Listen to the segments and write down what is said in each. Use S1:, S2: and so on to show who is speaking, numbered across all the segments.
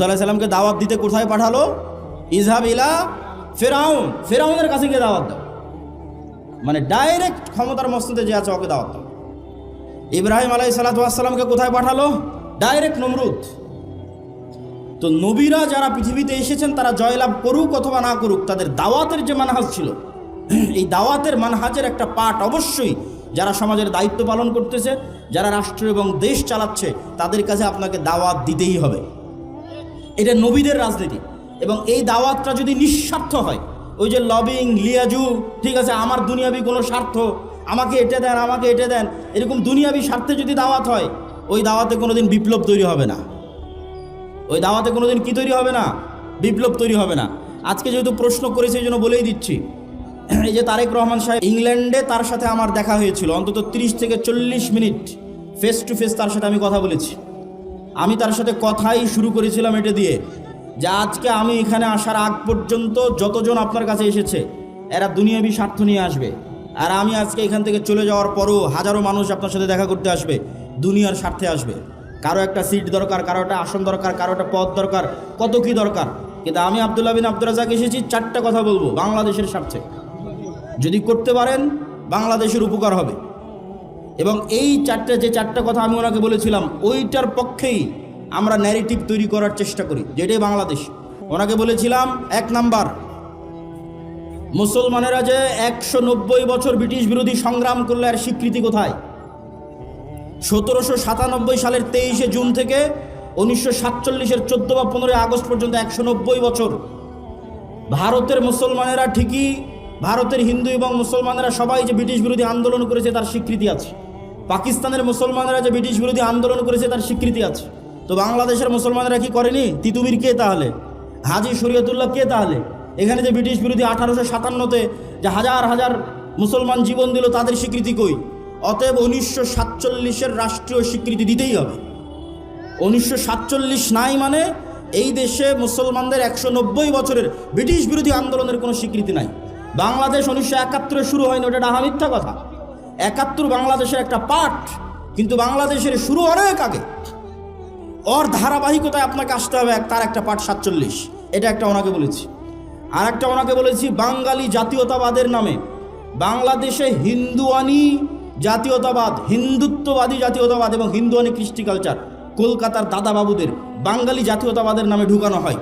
S1: মুসা আলাইহিস সালামকে দাওয়াত দিতে কোথায় পাঠালো? ইযহাব ইলা ফিরআউন, ফিরআউনের কাছে গিয়ে দাওয়াত দাও, মানে ডাইরেক্ট ক্ষমতার মসনদে যে আছে ওকে দাওয়াত দাও। ইব্রাহিম আলাইহিস সালাতু ওয়াস সালামকে কোথায় পাঠালো? ডাইরেক্ট নমরুদ। তো নবীরা যারা পৃথিবীতে এসেছেন তারা জয়লাভ করুক অথবা না করুক, তাদের দাওয়াতের যে মানহাজ ছিল, এই দাওয়াতের মানহাজের একটা পার্ট অবশ্যই যারা সমাজের দায়িত্ব পালন করতেছে, যারা রাষ্ট্র এবং দেশ চালাচ্ছে, তাদের কাছে আপনাকে দাওয়াত দিতেই হবে। এটা নবীদের রাজনীতি। এবং এই দাওয়াতটা যদি নিঃস্বার্থ হয়, ওই যে লবিং, লিয়াজু, ঠিক আছে, আমার দুনিয়াবি কোনো স্বার্থ, আমাকে এটা দেন, আমাকে এটা দেন, এরকম দুনিয়াবি স্বার্থে যদি দাওয়াত হয়, ওই দাওয়াতে কোনোদিন বিপ্লব তৈরি হবে না। ওই দাওয়াতে কোনোদিন কি তৈরি হবে না? বিপ্লব তৈরি হবে না। আজকে যেহেতু প্রশ্ন করেছে এই জন্য বলেই দিচ্ছি, এই যে তারেক রহমান সাহেব ইংল্যান্ডে, তার সাথে আমার দেখা হয়েছিল, অন্তত 30 থেকে 40 মিনিট ফেস টু ফেস তার সাথে আমি কথা বলেছি। আমি তার সাথে কথাই শুরু করেছিলাম এটা দিয়ে যে আজকে আমি এখানে আসার আগ পর্যন্ত যতজন আপনার কাছে এসেছে এরা দুনিয়াবি স্বার্থ নিয়ে আসবে, আর আমি আজকে এখান থেকে চলে যাওয়ার পরও হাজারো মানুষ আপনার সাথে দেখা করতে আসবে, দুনিয়ার স্বার্থে আসবে। কারো একটা সিট দরকার, কারো একটা আসন দরকার, কারো একটা পদ দরকার, কত কি দরকার। কিন্তু আমি আব্দুল্লাহ বিন আব্দুর রাজ্জাক এসেছি 4টা কথা বলবো বাংলাদেশের স্বার্থে। যদি করতে পারেন বাংলাদেশের উপকার হবে। এবং এই যে চারটা কথা আমি ওনাকে বলেছিলাম, ওইটার পক্ষেই আমরা ন্যারেটিভ তৈরি করার চেষ্টা করি, যেটাই বাংলাদেশ। ওনাকে বলেছিলাম, 1 নাম্বার, মুসলমানেরা যে 190 বছর ব্রিটিশ বিরোধী সংগ্রাম করলে আর স্বীকৃতি কোথায়? 1797 সালের 23শে জুন থেকে 1947-এর 14 বা 15 আগস্ট পর্যন্ত 190 বছর ভারতের মুসলমানেরা ঠিকই, ভারতের হিন্দু এবং মুসলমানেরা সবাই যে ব্রিটিশ বিরোধী আন্দোলন করেছে তার স্বীকৃতি আছে। পাকিস্তানের মুসলমানেরা যে ব্রিটিশ বিরোধী আন্দোলন করেছে তার স্বীকৃতি আছে। তো বাংলাদেশের মুসলমানেরা কি করেনি? তিতুমির কে তাহলে? হাজী শরীয়তুল্লাহ কে তাহলে? এখানে যে ব্রিটিশ বিরোধী 1857-তে যে হাজার হাজার মুসলমান জীবন দিল, তাদের স্বীকৃতি কই? অতএব 1947-এর রাষ্ট্রীয় স্বীকৃতি দিতেই হবে। 1947 নাই মানে এই দেশে মুসলমানদের 190 বছরের ব্রিটিশ বিরোধী আন্দোলনের কোনো স্বীকৃতি নাই। বাংলাদেশ 1971-এ শুরু হয়নি, ওটা ডাহা মিথ্যা কথা। 71 বাংলাদেশের একটা পার্ট, কিন্তু বাংলাদেশের শুরু অনেক আগে। ওর ধারাবাহিকতায় আপনাকে আসতে হবে, তার একটা পার্ট 47। এটা একটা ওনাকে বলেছি। আর একটা ওনাকে বলেছি, বাঙালি জাতীয়তাবাদের নামে বাংলাদেশে হিন্দুয়ানি জাতীয়তাবাদ, হিন্দুত্ববাদী জাতীয়তাবাদ এবং হিন্দুয়ানি কৃষ্টি কালচার কলকাতার দাদাবাবুদের বাঙালি জাতীয়তাবাদের নামে ঢুকানো হয়।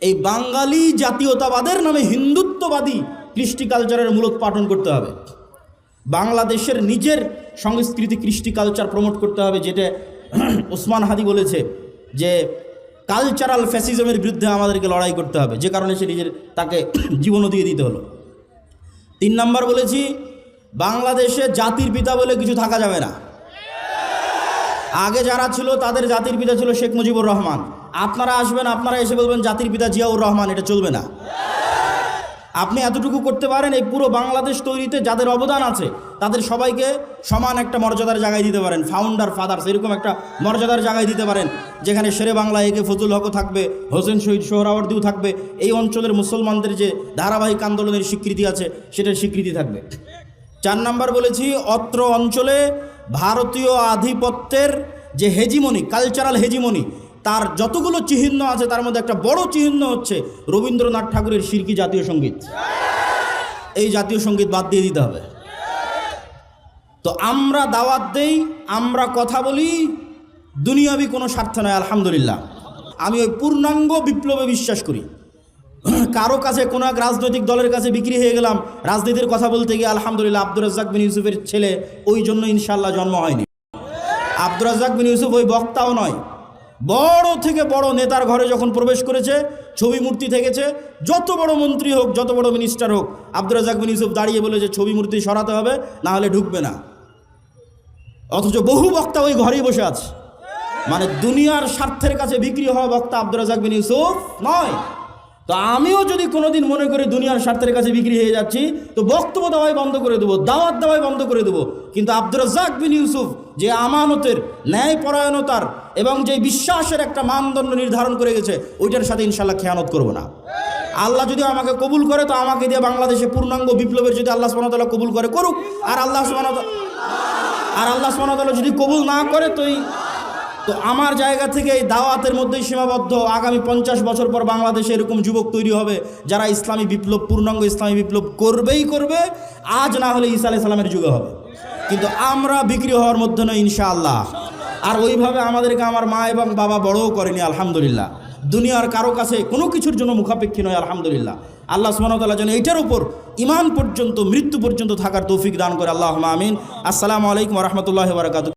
S1: এই বাঙালি জাতীয়তাবাদের নামে হিন্দুত্ববাদী কৃষ্টি কালচারের মূলোৎপাটন করতে হবে। বাংলাদেশের নিজের সংস্কৃতি কৃষ্টি কালচার প্রমোট করতে হবে, যেটা ওসমান হাদি বলেছে যে কালচারাল ফ্যাসিজমের বিরুদ্ধে আমাদেরকে লড়াই করতে হবে, যে কারণে সে তাকে জীবনও দিয়ে দিতে হলো। 3 নাম্বার বলেছি, বাংলাদেশে জাতির পিতা বলে কিছু থাকা যাবে না। আগে যারা ছিল তাদের জাতির পিতা ছিল শেখ মুজিবুর রহমান। আপনারা আসবেন, আপনারা এসে বলবেন জাতির পিতা জিয়াউর রহমান, এটা চলবে না। আপনি এতটুকু করতে পারেন, এই পুরো বাংলাদেশ তৈরিতে যাদের অবদান আছে তাদের সবাইকে সমান একটা মর্যাদার জায়গায় দিতে পারেন। ফাউন্ডার ফাদার্স এরকম একটা মর্যাদার জায়গায় দিতে পারেন, যেখানে শেরে বাংলা একে ফজলুল হকও থাকবে, হোসেন শহীদ সোহরাওয়ার্দীও থাকবে। এই অঞ্চলের মুসলমানদের যে ধারাবাহিক আন্দোলনের স্বীকৃতি আছে সেটার স্বীকৃতি থাকবে। 4 নাম্বার বলেছি, অত্র অঞ্চলে ভারতীয় আধিপত্যের যে হেজিমনি, কালচারাল হেজিমনি, তার যতগুলো চিহ্ন আছে তার মধ্যে একটা বড় চিহ্ন হচ্ছে রবীন্দ্রনাথ ঠাকুরের শিরকি জাতীয় সঙ্গীত। এই জাতীয় সঙ্গীত বাদ দিয়ে দিতে হবে। তো আমরা দাওয়াত দেই, আমরা কথা বলি, দুনিয়াবি কোনো স্বার্থ নয়। আলহামদুলিল্লাহ, আমি ওই পূর্ণাঙ্গ বিপ্লবে বিশ্বাস করি। কারো কাছে কোনো এক রাজনৈতিক দলের কাছে বিক্রি হয়ে গেলাম রাজনীতির কথা বলতে গিয়ে, আলহামদুলিল্লাহ আব্দুর রাজ্জাক বিন ইউসুফের ছেলে ওই জন্য ইনশাআল্লাহ জন্ম হয়নি। আব্দুর রাজ্জাক বিন ইউসুফ ওই বক্তাও নয়। বড় থেকে বড় নেতার ঘরে যখন প্রবেশ করেছে, ছবি মূর্তি থেকেছে, যত বড় মন্ত্রী হোক, যত বড় মিনিস্টার হোক, আব্দুর রাজ্জাক বিন ইউসুফ দাঁড়িয়ে বলে যে ছবি মূর্তি সরাতে হবে, না হলে ঢুকবে না। অথচ বহু বক্তা ওই ঘরেই বসে আছে। মানে দুনিয়ার স্বার্থের কাছে বিক্রি হওয়া বক্তা আব্দুর রাজ্জাক বিন ইউসুফ নয়। তো আমিও যদি কোনোদিন মনে করি দুনিয়ার স্বার্থের কাছে বিক্রি হয়ে যাচ্ছি, তো বক্তব্য দেওয়াই বন্ধ করে দেবো, দাওয়াত দেওয়াই বন্ধ করে দেবো। কিন্তু আব্দুর রাজ্জাক বিন ইউসুফ যে আমানতের, ন্যায়পরায়ণতার এবং যে বিশ্বাসের একটা মানদণ্ড নির্ধারণ করে গেছে, ওইটার সাথে ইনশাল্লাহ খেয়ানত করব না। আল্লাহ যদি আমাকে কবুল করে, তো আমাকে দিয়ে বাংলাদেশে পূর্ণাঙ্গ বিপ্লবের যদি আল্লাহ সুবহানাহু ওয়া তাআলা কবুল করে, করুক। আর আল্লাহ সুবহানাহু ওয়া তাআলা যদি কবুল না করে, তো তো আমার জায়গা থেকে এই দাওয়াতের মধ্যেই সীমাবদ্ধ। আগামী 50 বছর পর বাংলাদেশে এরকম যুবক তৈরি হবে যারা ইসলামী বিপ্লব, পূর্ণাঙ্গ ইসলামী বিপ্লব করবেই করবে, আজ না হলে ঈসা আলাইহিস সালামের যুগে হবে। কিন্তু আমরা বিক্রি হওয়ার মধ্যে নয় ইনশাআল্লাহ। আর ওইভাবে আমাদেরকে আমার মা এবং বাবা বড়ও করেনি আলহামদুলিল্লাহ। দুনিয়ার কারো কাছে কোনো কিছুর জন্য মুখাপেক্ষী নয় আলহামদুলিল্লাহ। আল্লাহ সুবহানাহু ওয়া তাআলা যেন এইটার উপর ঈমান পর্যন্ত, মৃত্যু পর্যন্ত থাকার তৌফিক দান করে, আল্লাহুম্মা আমিন। আসসালামু আলাইকুম ওয়া রাহমাতুল্লাহি ওয়া বারাকাতুহু।